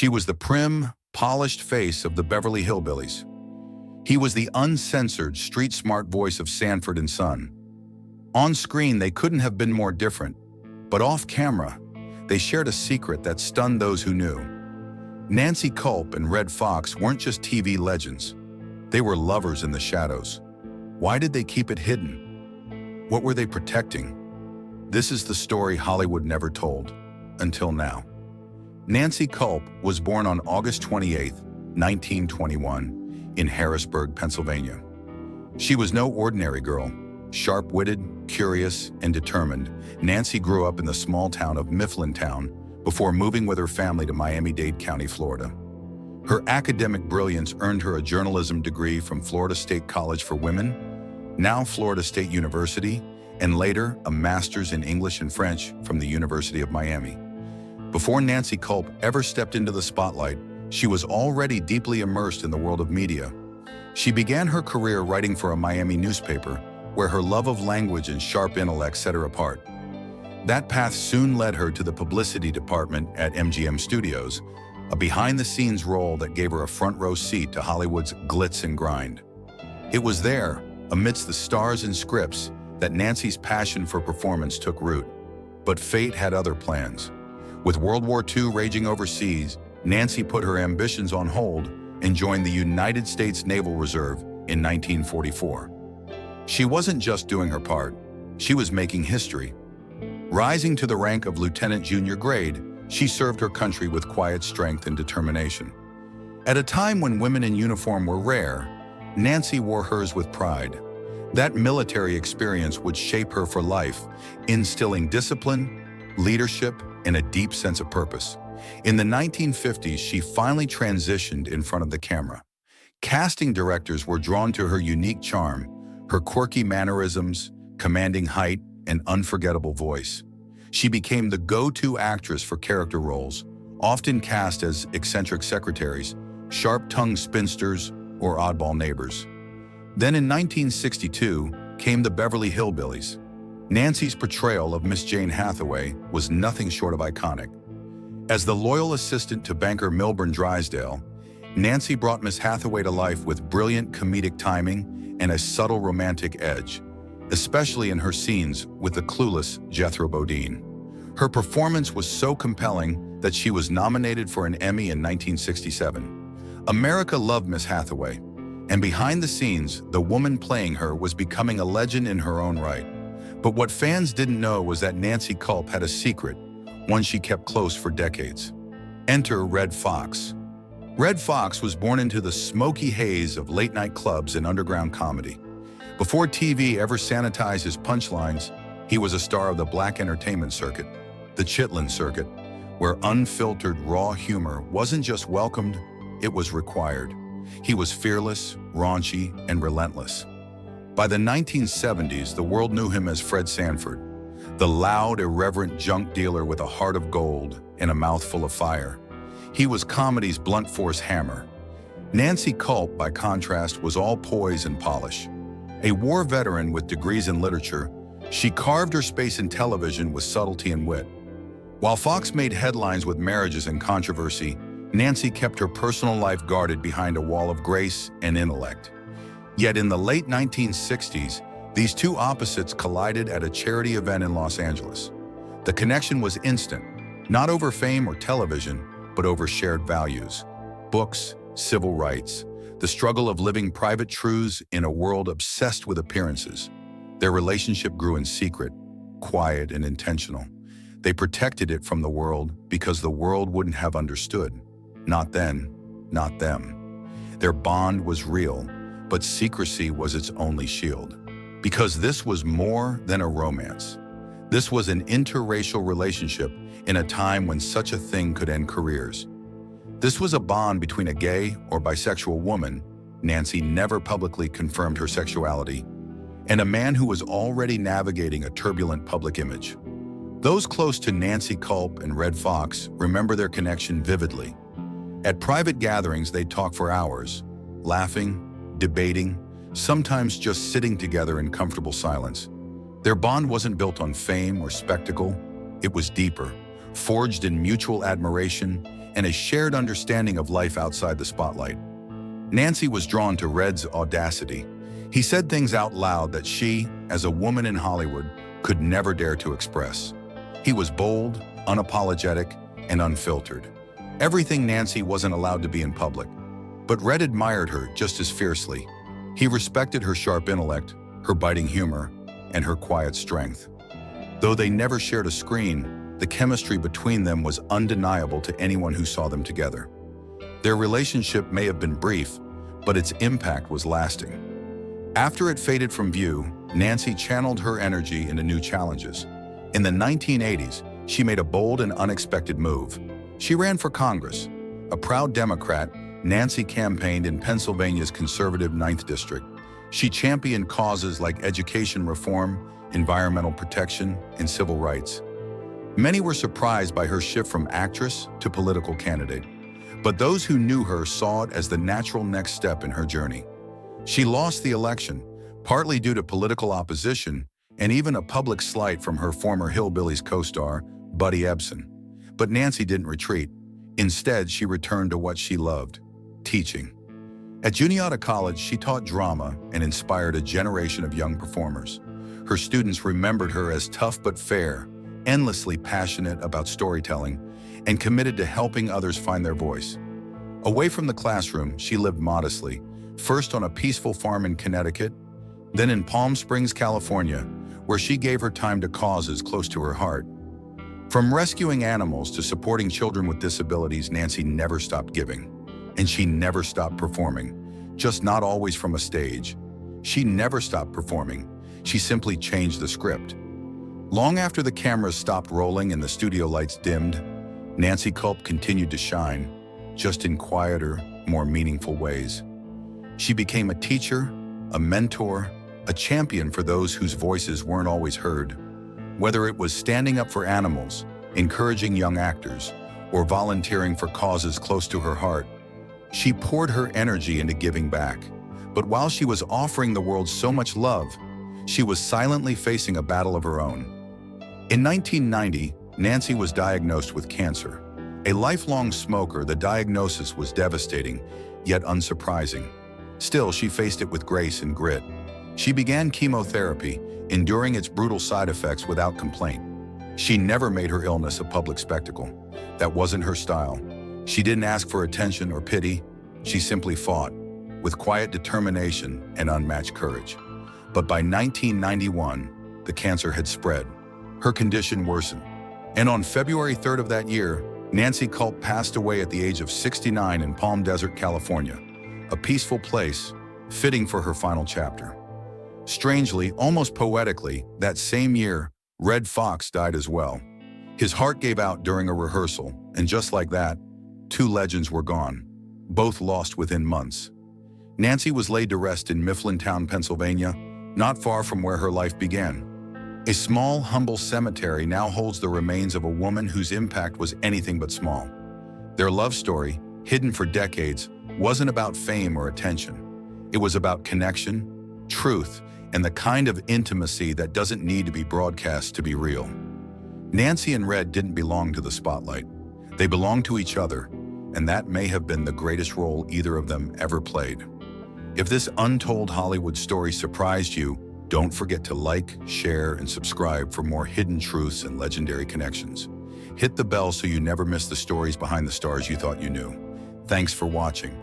She was the prim, polished face of the Beverly Hillbillies. He was the uncensored, street-smart voice of Sanford and Son. On screen, they couldn't have been more different, but off camera, they shared a secret that stunned those who knew. Nancy Kulp and Redd Foxx weren't just TV legends. They were lovers in the shadows. Why did they keep it hidden? What were they protecting? This is the story Hollywood never told, until now. Nancy Kulp was born on August 28, 1921, in Harrisburg, Pennsylvania. She was no ordinary girl. Sharp-witted, curious, and determined, Nancy grew up in the small town of Mifflintown before moving with her family to Miami-Dade County, Florida. Her academic brilliance earned her a journalism degree from Florida State College for Women, now Florida State University, and later a master's in English and French from the University of Miami. Before Nancy Kulp ever stepped into the spotlight, she was already deeply immersed in the world of media. She began her career writing for a Miami newspaper, where her love of language and sharp intellect set her apart. That path soon led her to the publicity department at MGM Studios, a behind-the-scenes role that gave her a front-row seat to Hollywood's glitz and grind. It was there, amidst the stars and scripts, that Nancy's passion for performance took root. But fate had other plans. With World War II raging overseas, Nancy put her ambitions on hold and joined the United States Naval Reserve in 1944. She wasn't just doing her part, she was making history. Rising to the rank of lieutenant junior grade, she served her country with quiet strength and determination. At a time when women in uniform were rare, Nancy wore hers with pride. That military experience would shape her for life, instilling discipline, leadership, and a deep sense of purpose. In the 1950s, she finally transitioned in front of the camera. Casting directors were drawn to her unique charm, her quirky mannerisms, commanding height, and unforgettable voice. She became the go-to actress for character roles, often cast as eccentric secretaries, sharp-tongued spinsters, or oddball neighbors. Then in 1962 came the Beverly Hillbillies. Nancy's portrayal of Miss Jane Hathaway was nothing short of iconic. As the loyal assistant to banker Milburn Drysdale, Nancy brought Miss Hathaway to life with brilliant comedic timing and a subtle romantic edge, especially in her scenes with the clueless Jethro Bodine. Her performance was so compelling that she was nominated for an Emmy in 1967. America loved Miss Hathaway, and behind the scenes, the woman playing her was becoming a legend in her own right. But what fans didn't know was that Nancy Kulp had a secret, one she kept close for decades. Enter Redd Foxx. Redd Foxx was born into the smoky haze of late-night clubs and underground comedy. Before TV ever sanitized his punchlines, he was a star of the black entertainment circuit, the Chitlin circuit, where unfiltered, raw humor wasn't just welcomed, it was required. He was fearless, raunchy, and relentless. By the 1970s, the world knew him as Fred Sanford, the loud, irreverent junk dealer with a heart of gold and a mouthful of fire. He was comedy's blunt force hammer. Nancy Kulp, by contrast, was all poise and polish. A war veteran with degrees in literature, she carved her space in television with subtlety and wit. While Fox made headlines with marriages and controversy, Nancy kept her personal life guarded behind a wall of grace and intellect. Yet in the late 1960s, these two opposites collided at a charity event in Los Angeles. The connection was instant, not over fame or television, but over shared values: books, civil rights, the struggle of living private truths in a world obsessed with appearances. Their relationship grew in secret, quiet and intentional. They protected it from the world because the world wouldn't have understood. Not then, not them. Their bond was real, but secrecy was its only shield. Because this was more than a romance. This was an interracial relationship in a time when such a thing could end careers. This was a bond between a gay or bisexual woman, Nancy never publicly confirmed her sexuality, and a man who was already navigating a turbulent public image. Those close to Nancy Kulp and Redd Foxx remember their connection vividly. At private gatherings, they'd talk for hours, laughing, debating, sometimes just sitting together in comfortable silence. Their bond wasn't built on fame or spectacle. It was deeper, forged in mutual admiration and a shared understanding of life outside the spotlight. Nancy was drawn to Redd's audacity. He said things out loud that she, as a woman in Hollywood, could never dare to express. He was bold, unapologetic, and unfiltered. Everything Nancy wasn't allowed to be in public. But Redd admired her just as fiercely. He respected her sharp intellect, her biting humor, and her quiet strength. Though they never shared a screen, the chemistry between them was undeniable to anyone who saw them together. Their relationship may have been brief, but its impact was lasting. After it faded from view, Nancy channeled her energy into new challenges. In the 1980s, she made a bold and unexpected move. She ran for Congress. A proud Democrat, Nancy campaigned in Pennsylvania's conservative 9th District. She championed causes like education reform, environmental protection, and civil rights. Many were surprised by her shift from actress to political candidate, but those who knew her saw it as the natural next step in her journey. She lost the election, partly due to political opposition and even a public slight from her former Hillbillies co-star, Buddy Ebsen. But Nancy didn't retreat. Instead, she returned to what she loved: teaching. At Juniata College, she taught drama and inspired a generation of young performers. Her students remembered her as tough but fair, endlessly passionate about storytelling, and committed to helping others find their voice. Away from the classroom, she lived modestly, first on a peaceful farm in Connecticut, then in Palm Springs, California, where she gave her time to causes close to her heart. From rescuing animals to supporting children with disabilities, Nancy never stopped giving. And she never stopped performing, just not always from a stage. She never stopped performing. She simply changed the script. Long after the cameras stopped rolling and the studio lights dimmed, Nancy Kulp continued to shine, just in quieter, more meaningful ways. She became a teacher, a mentor, a champion for those whose voices weren't always heard. Whether it was standing up for animals, encouraging young actors, or volunteering for causes close to her heart, she poured her energy into giving back. But while she was offering the world so much love, she was silently facing a battle of her own. In 1990, Nancy was diagnosed with cancer. A lifelong smoker, the diagnosis was devastating, yet unsurprising. Still, she faced it with grace and grit. She began chemotherapy, enduring its brutal side effects without complaint. She never made her illness a public spectacle. That wasn't her style. She didn't ask for attention or pity. She simply fought, with quiet determination and unmatched courage. But by 1991, the cancer had spread. Her condition worsened. And on February 3rd of that year, Nancy Kulp passed away at the age of 69 in Palm Desert, California, a peaceful place, fitting for her final chapter. Strangely, almost poetically, that same year, Redd Foxx died as well. His heart gave out during a rehearsal, and just like that, two legends were gone, both lost within months. Nancy was laid to rest in Mifflintown, Pennsylvania, not far from where her life began. A small, humble cemetery now holds the remains of a woman whose impact was anything but small. Their love story, hidden for decades, wasn't about fame or attention. It was about connection, truth, and the kind of intimacy that doesn't need to be broadcast to be real. Nancy and Redd didn't belong to the spotlight. They belonged to each other, and that may have been the greatest role either of them ever played. If this untold Hollywood story surprised you, don't forget to like, share, and subscribe for more hidden truths and legendary connections. Hit the bell so you never miss the stories behind the stars you thought you knew. Thanks for watching.